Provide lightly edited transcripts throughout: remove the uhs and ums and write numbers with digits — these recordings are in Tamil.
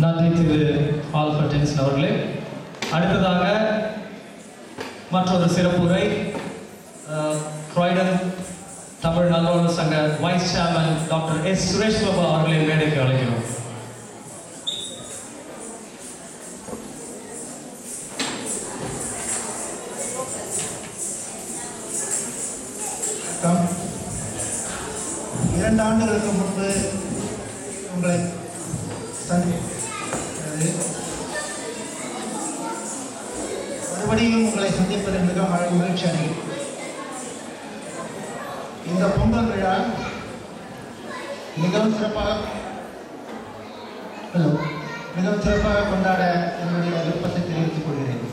நன்றி திரு ஆல்பர்ட் டென்சன் அவர்களே. அடுத்ததாக மற்றொரு சிறப்புரை கிராய்டன் தமிழ் நல்வாழ்வு சங்க vice chairman doctor S Suresh Babu அவர்களை மேடைக்கு அழைக்கிறோம். இரண்டு ஆண்டுகளுக்கு முன்பு உங்களை மறுபடியும் உங்களை சந்திப்பதில் மிக மகிழ்ச்சி அடைகிறேன். இந்த பொங்கல் விழா மிகவும் சிறப்பாக கொண்டாட என்னுடைய விருப்பத்தை தெரிவித்துக் கொள்கிறேன்.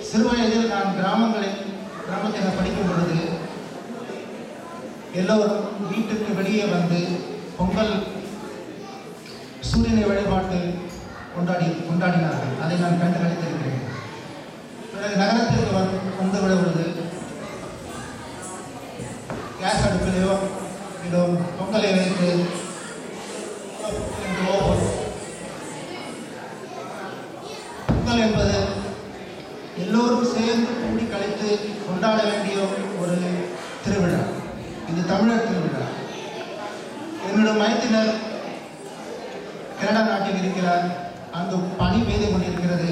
சிறுவயதில் நான் கிராமத்தில் படிக்கும் பொழுது எல்லோரும் வீட்டுக்கு வெளியே வந்து பொங்கல் சூரியனை வழிபாட்டு கொண்டாடினார்கள். அதை நான் கண்டு கழித்திருக்கிறேன். பிறகு நகரத்திற்கு வந்து விட பொழுது கேஸ் அடுப்பிலேயோ இதோ பொங்கலை வைத்து பொங்கல் என்பது எல்லோரும் சேர்ந்து கூடி கழித்து கொண்டாட வேண்டிய ஒரு திருவிழா. இது தமிழர் திருவிழா. என்னுடைய மைத்தினர் கனடா நாட்டில் இருக்கிறார். அங்கு பனி பெய்து கொண்டிருக்கிறது.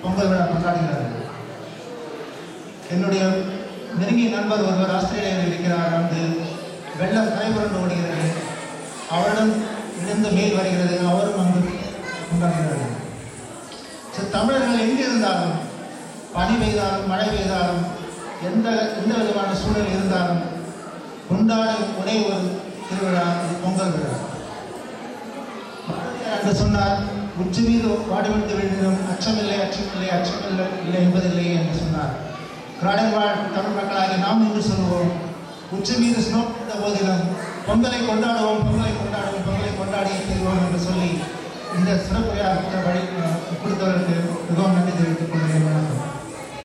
பொங்கல் விழா கொண்டாடுகிறார்கள். என்னுடைய நெருங்கிய நண்பர் ஒருவர் ஆஸ்திரேலியாவில் இருக்கிறார். அங்கு வெள்ளம் கரைபுரண்டு ஓடுகிறது. அவரிடம் இழந்து மேல் வருகிறது. அவரும் அங்கு கொண்டாடுகிறார்கள். தமிழர்கள் எங்கே இருந்தாலும், பனி பெய்தாலும் மழை பெய்தாலும், எந்த விதமான சூழல் இருந்தாலும் கொண்டாடும் ஒரே ஒரு திருவிழா இது பொங்கல் விழா. என்று சொன்னார், உச்சி மீது வாடிவிழுந்து விழுந்தும் அச்சமில்லை அச்சமில்லை அச்சமில்லை இல்லை என்பதில்லை என்று சொன்னார். கிராடன் வாழ் தமிழ் மக்களாகி நாம் என்று சொல்லுவோம், உச்சி மீது ஸ்னோ விழுந்த போதிலும் பொங்கலை கொண்டாடுவோம், பொங்கலை கொண்டாடுவோம், பொங்கலை கொண்டாடியே தீர்வோம் என்று சொல்லி இந்த சிறப்பு